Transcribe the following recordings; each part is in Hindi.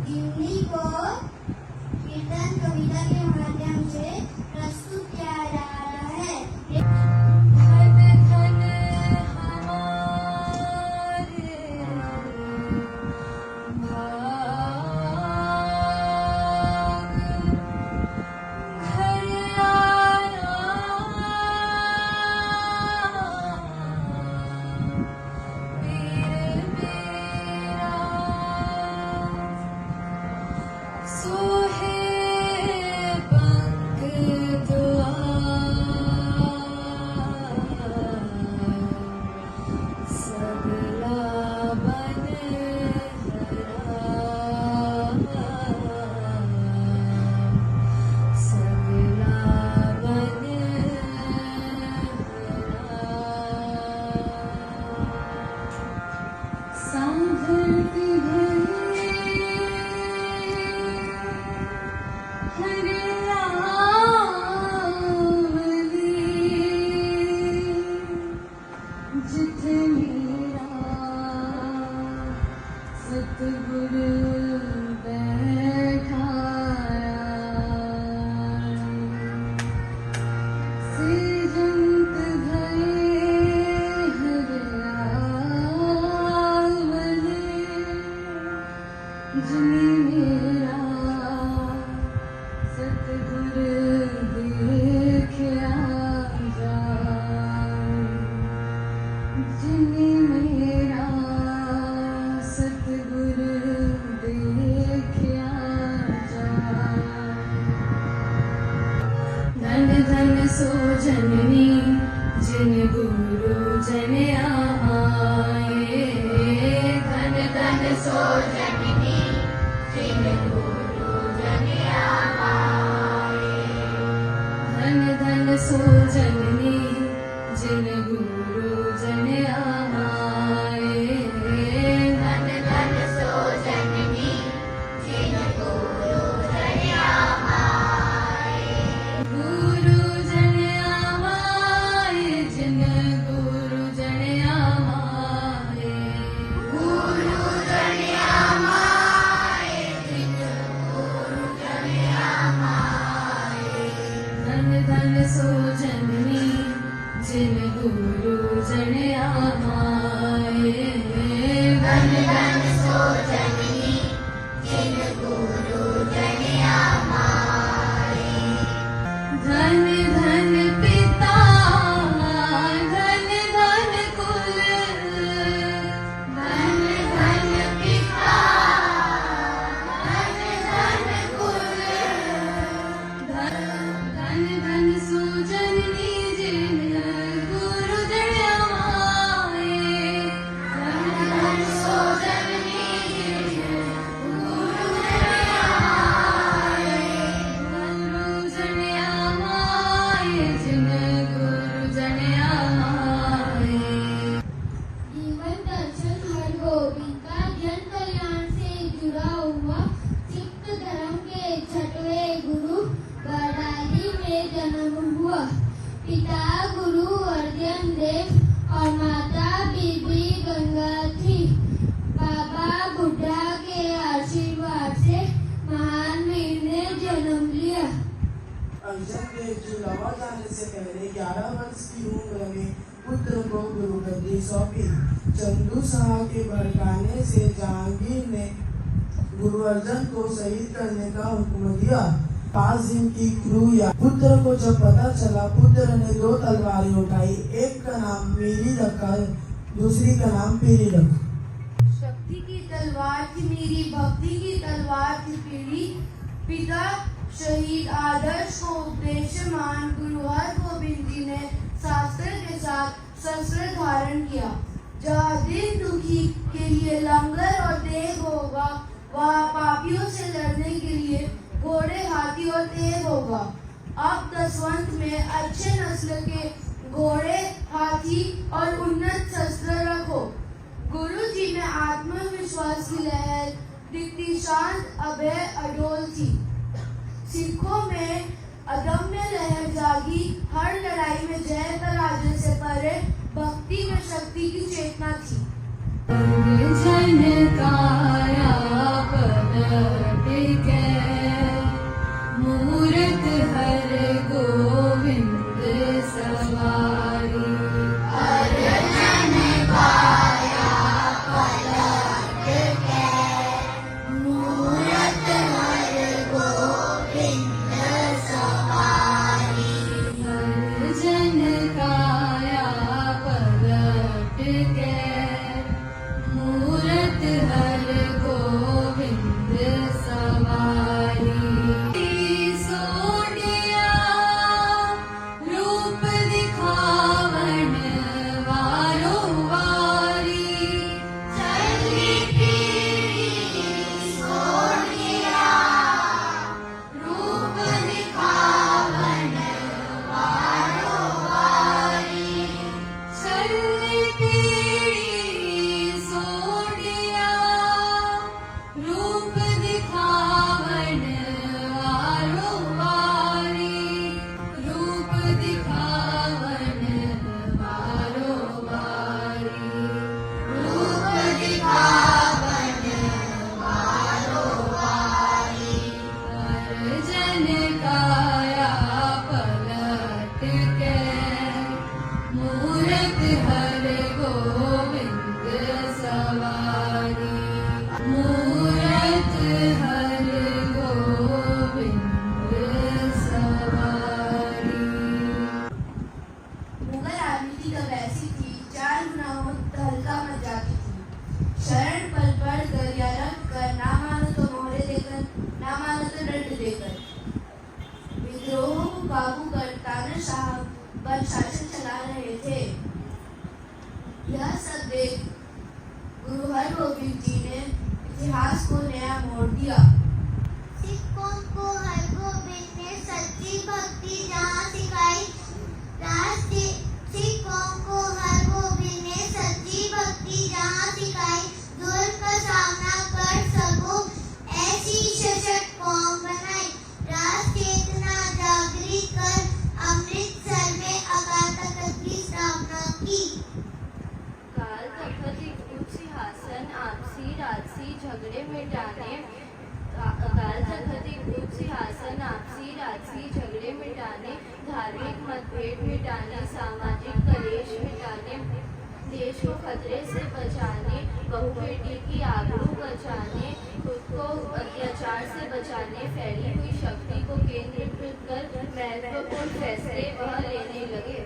हिंदी को कीर्तन कविता के माध्यम से प्रस्तुत किया जा रहा है। सो जननी जिन गुरु जन आए, धन धन सो जननी जिन गुरु जन आए, धन धन सो जननी जिन गुरु जन आए, धन धन सो जननी जिन गुरु जन आए, गुरु सो जननी जिन गुरु जन आए, धन धन सो जननी जिन गुरु जन आए, धन धन पिता धन धन कुल, धन धन पिता धन धन कुल, धन धन सो जननी जिन गुरु जन आए, धन धन सो जननी जिन गुरु जन आए, गुरु जन आए, जिन गुरु जन आए। जीवन दर्शन हर गोविंद का जन कल्याण से जुड़ा हुआ सिख धर्म के छठवें गुरु बड़ाली में जन्म हुआ। पिता गुरु अर्जन देव और माता बीबी गंगा थी। बाबा बुढ़ा के आशीर्वाद से महान वीर ने जन्म लिया। अर्जन देव जी लावा जाने से पहले 11 वर्ष की उम्र में पुत्र को गुरु गद्दी सौंपी। चंदू शाह के भड़काने से जहांगीर ने गुरु अर्जन को शहीद करने का हुक्म दिया। 5 दिन की क्रूर याद। पुत्र को जब पता चला, पुत्र ने 2 तलवारें उठाई। एक का नाम मीरी रखा, दूसरी का नाम पीरी रखा। शक्ति की तलवार थी मीरी, भक्ति की तलवार थी पीरी। पिता शहीद आदर्श को उपदेश मान गुरु हरगोबिंद जी ने शास्त्र के साथ शस्त्र धारण किया। जहाँ दिन दुखी के लिए लंगर और तेग होगा, वहाँ पापियों से लड़ने के लिए घोड़े, हाथी और तेग होगा। अब दसवंत में अच्छे नस्ल के घोड़े, हाथी और उन्नत शस्त्र रखो। गुरु जी में आत्मविश्वास की लहर दिखती, शांत, अभय, अडोल थी। सिखों में अदम्य लहर जागी। हर लड़ाई में जय पराजय से परे भक्ति में शक्ति की चेतना थी। जन काया बाबू गरताना शाह पर शासन चला रहे थे। यह सब देख गुरु हरगोबिंद जी ने इतिहास को नया मोड़ दिया। सिखों को हरगोबिंद ने सच्ची भक्ति जहाँ सिखाई, सिखों को हरगोबिंद ने सच्ची भक्ति जहाँ सिखाई, जुल्म का सामना कर सको ऐसी सशक्त कौम बनाई। राष्ट्र चेतना जागृत कर अमृतसर में अकाल तख्त की स्थापना की। काल तख्त एक उच्च सिंहासन आपसी राजसी झगड़े मिटाने, अकाल तख्त एक उच्च सिंहासन आपसी राजसी झगड़े मिटाने, धार्मिक मतभेद मिटाने, सामाजिक कलेश मिटाने, देश को खतरे से बचाने, बहुबेटी की आबरू बचाने, खुद को अत्याचार से बचाने फैली हुई शक्ति को केंद्रीकृत कर महत्वपूर्ण फैसले वह लेने लगे।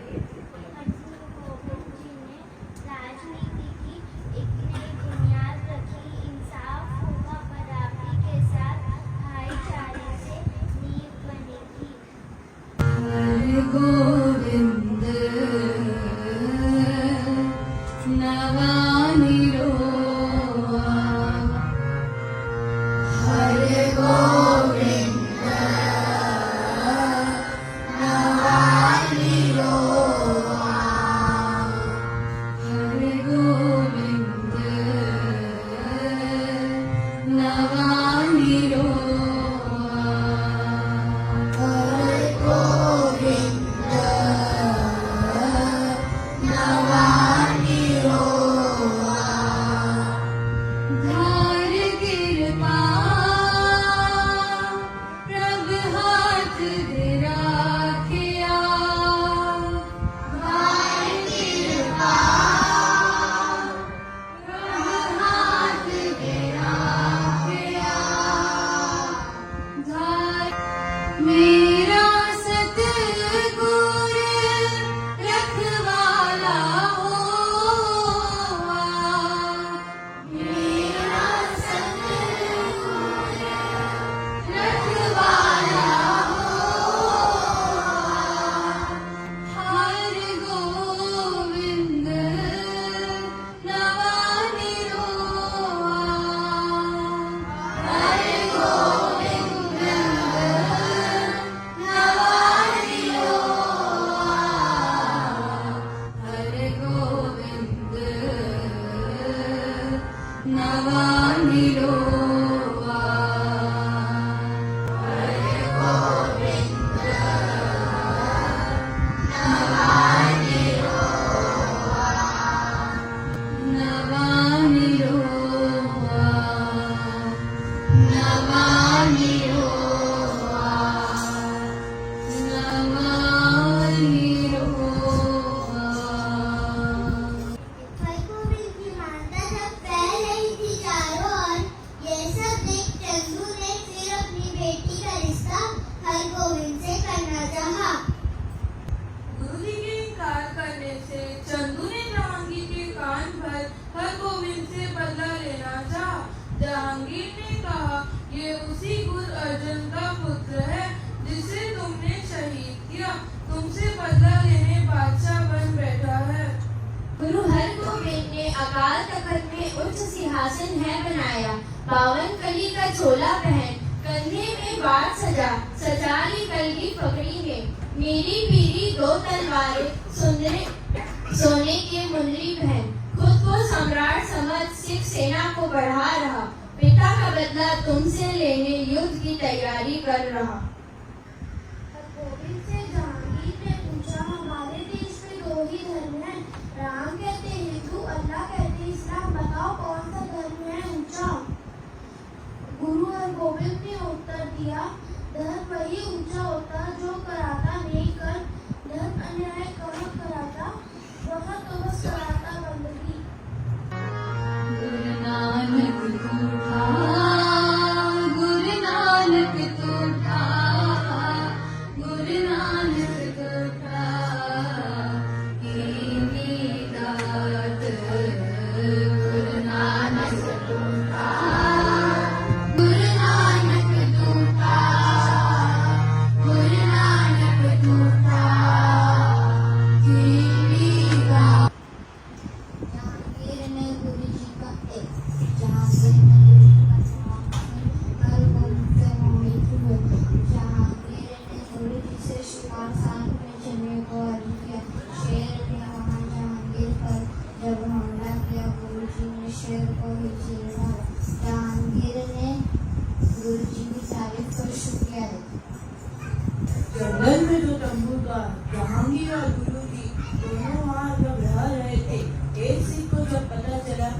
राजनीति की एक नई बुनियाद रखी, इंसाफ होगा, बराबरी के साथ भाईचारे से नींव बनेगी। हरगोविंद नवानि रोआ, हरगोविंद नवानि रोआ, हरगोविंद नवानि रोआ, हरगोविंद नवानि रोआ। धार कृपा प्रभ हाथ राखिया, धार कृपा प्रभ हाथ राखिया, धार मेरा सतगुर रखवाला होआ, मेरा सतगुर रखवाला होआ, हरगोविंद नवानि रोआ, हरगोविंद नवानि रोआ, हरगोविंद नवानि रोआ, हरगोविंद नवानि रोआ, नवानि रोआ, नवानि रोआ, नवानि रोआ। हरगोविंद की मान्यता जब फैल रही थी चारों ओर, ये सब देख चंदू ने फिर अपनी बेटी का रिश्ता हरगोविंद से करना चाहा। गुरुजी के इनकार करने से चंदू ने जहांगीर के कान भर हरगोविंद से बदला लेना चाहा। जहांगीर ने कहा, ये उसी गुरु अर्जुन का पुत्र है जिसे तुमने शहीद किया, तुमसे बदला लेने बादशाह बन बैठा है। गुरु हरगोबिंद ने अकाल तख्त में उच्च सिंहासन है बनाया, 52 कली का चोला पहन, कंधे में बाण सजा, सजा ली कलगी पकड़ी है, मेरी पीली 2 तलवारें, सोने के मुंदरी पहन, खुद को सम्राट समझ सिख सेना को बढ़ा रहा, पिता का बदला तुमसे लेने युद्ध की तैयारी कर रहा। हरगोबिंद से जहांगीर ने पूछा, हमारे देश में 2 ही धर्म हैं, राम कहते हिंदू, अल्लाह कहते इस्लाम, बताओ कौन सा धर्म है ऊंचा। गुरु हरगोबिंद ने उत्तर दिया, धर्म वही ऊंचा होता जो कराता नहीं कर, धर्म अन्याय कहाँ कराता, वह तो बस कराता बंदगी। गुरु नानक टूटा, गुरु नानक टूटा, गुरु नानक टूटा, दात गुरु नानक जहांगीर और गुरु जी दोनों वहाँ जब रह रहे थे, एक सिख को जब पता चला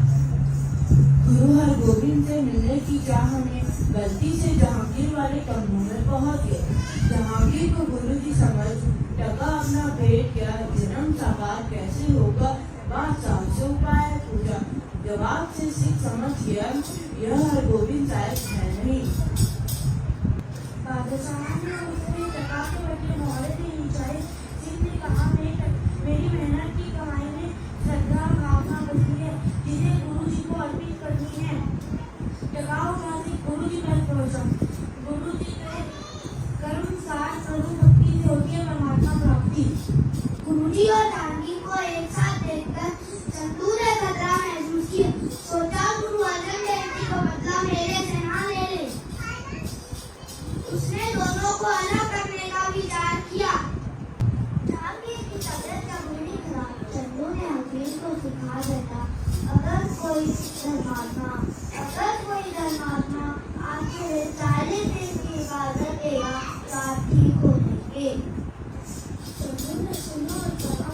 गुरु हरगोविंद से मिलने की चाह में गलती से जहांगीर वाले कमरों में पहुंच गए। जहांगीर को गुरु जी समझ टका अपना पेट क्या जन्म साकार कैसे होगा, बादशाह से उपाय पूछा। जवाब से सिख समझ गया यह हरगोविंद साहब है नहीं। बादशाह ने उसने टका के बदले मोहरे देनी चाहिए। सिख ने कहा मेरी मेहनत की कमाई में श्रद्धा भावना बची है जिसे गुरु जी को अर्पित करनी है। टका उठा से गुरु जी तक पहुंचा। गुरु जी ने कर्म साथ प्रभु भक्ति से होती है परमात्मा प्राप्ति। गुरु जी और जहांगीर को एक साथ देखकर चंदू ने खतरा महसूस किया। सोचा गुरु अर्जन देव जी का बदला मेरे से ना ले ले। उसने दोनों को अलग करने का विचार किया। जहांगीर की तबीयत जब हुई खराब, चंदू ने हकीम को सिखा देता अगर कोई धर्मात्मा आपके 40 दिन की इबादत देगा तो आप ठीक हो जाएंगे। चंदू ने सुना और कहा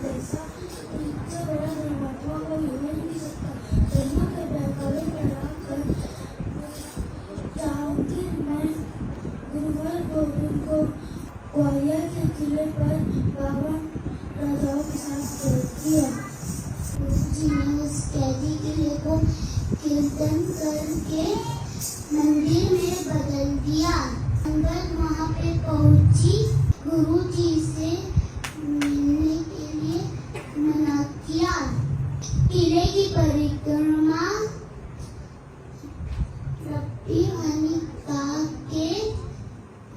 जैसा इतना बड़ा धर्मात्मा को हो नहीं सकता। चंदू के बैकाले प्रणाम कर जहांगीर ने गुरु हरगोविंद को ग्वालियर के किले पर 52 राजाओं के साथ कैद किया। गुरु जी ने उस कैदी किले को कीर्तन करके मंदिर में बदल दिया। संगत वहाँ पे पहुंची, गुरु जी से मिलने के लिए मना किया। किले की परिक्रमा रब्बी अनिका के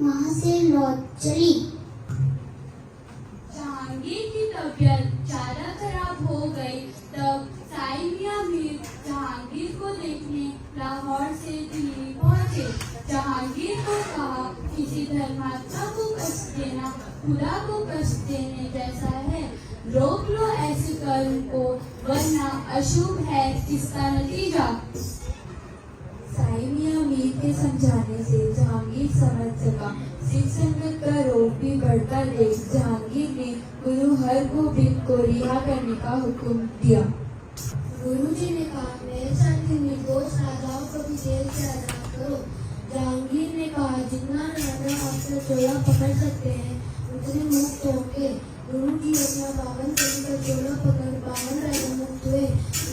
वहाँ से लौट चली। जहांगीर की तबीयत ज्यादा खराब हो गई। तब साईं मियां मीर जहांगीर को देखने लाहौर से दिल्ली पहुंचे। जहांगीर को कहा किसी धर्मात्मा को कष्ट देना खुदा को कष्ट देने जैसा है, रोक लो ऐसे कर्म को वरना अशुभ है इसका नतीजा। साईं मियां मीर के समझाने से जहांगीर समझ सका। सिख संगत का रोग भी बढ़ता देख जहांगीर ने गुरु हरगोविंद को रिहा करने का हुक्म दिया। गुरु जी ने कहा मेरे साथ निर्दोष राजाओं को भी जेल से आजाद करो। जहांगीर ने कहा जितना राजा आपका चोला पकड़ सकते हैं उतने मुक्त होंगे। गुरु जी अपना 52 कड़ी का चोला पकड़ 52 राजा मुक्त हुए।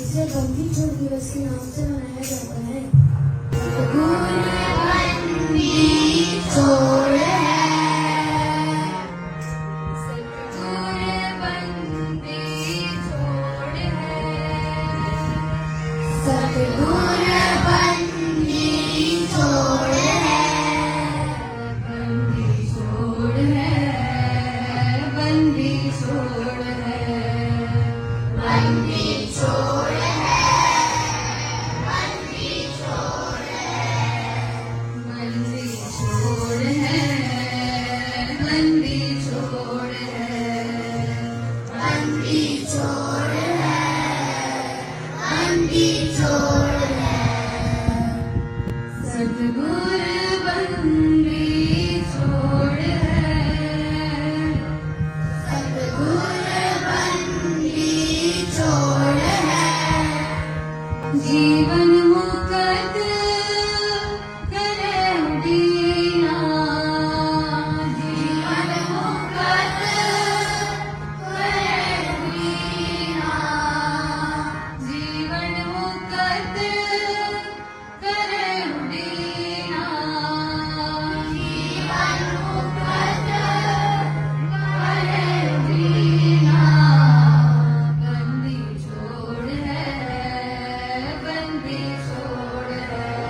इसे बंदी छोड़ दिवस के नाम से मनाया जाता है। जीवन मुकद करे दीना, जीवन मुकद करे दीना, जीवन मुकद करे दीना, जीवन मुकद करे दीना। बंदी छोड़ है, बंदी छोड़ है।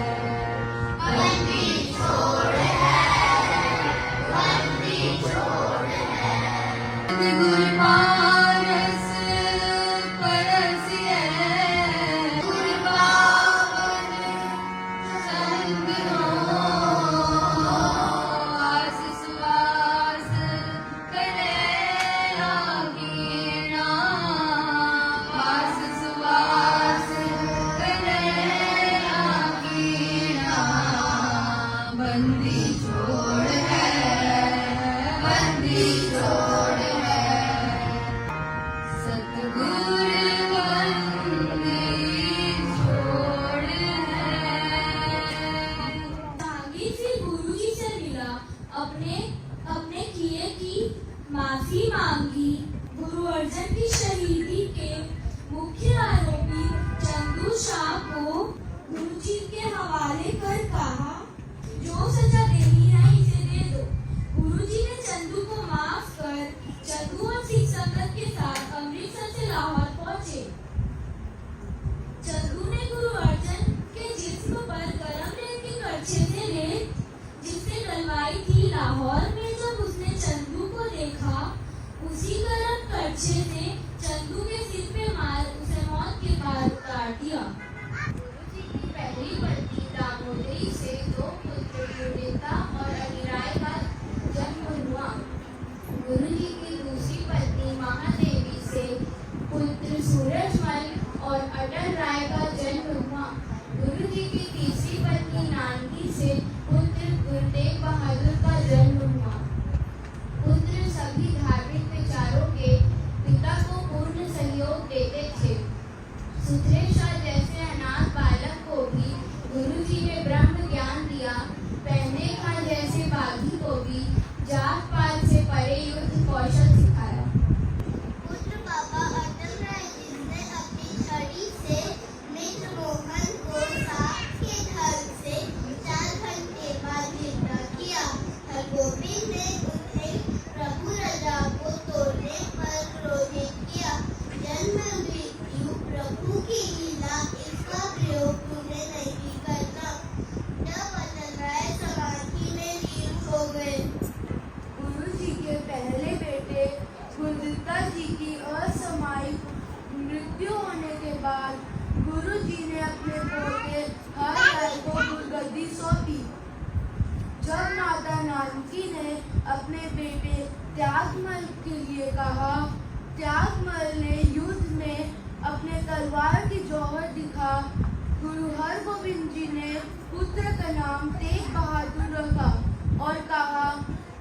अपने बेटे त्यागमल के लिए कहा। त्यागमल ने युद्ध में अपने तलवार की जौहर दिखा। गुरु हरगोविंद जी ने पुत्र का नाम तेग बहादुर रखा और कहा,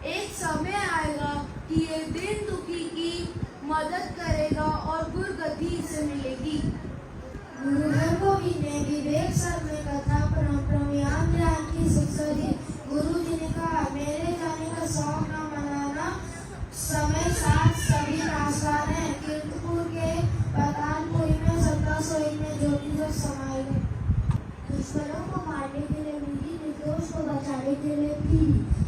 एक समय आएगा कि ये दीन दुखी की मदद करेगा और गुरगति से मिलेगी। गुरु हरगोविंद ने विवेक सर में कथा परम ज्ञान की शिक्षा दी। गुरु जी ने कहा, मेरे जाने का शौक न मनाना, समय साथ सभी आसान है। कीर्तपुर के पतानपुरी में 1701 में ज्योति जब समाई गई। दुश्मनों को मारने के लिए मिली, निर्दोष को बचाने के लिए थी।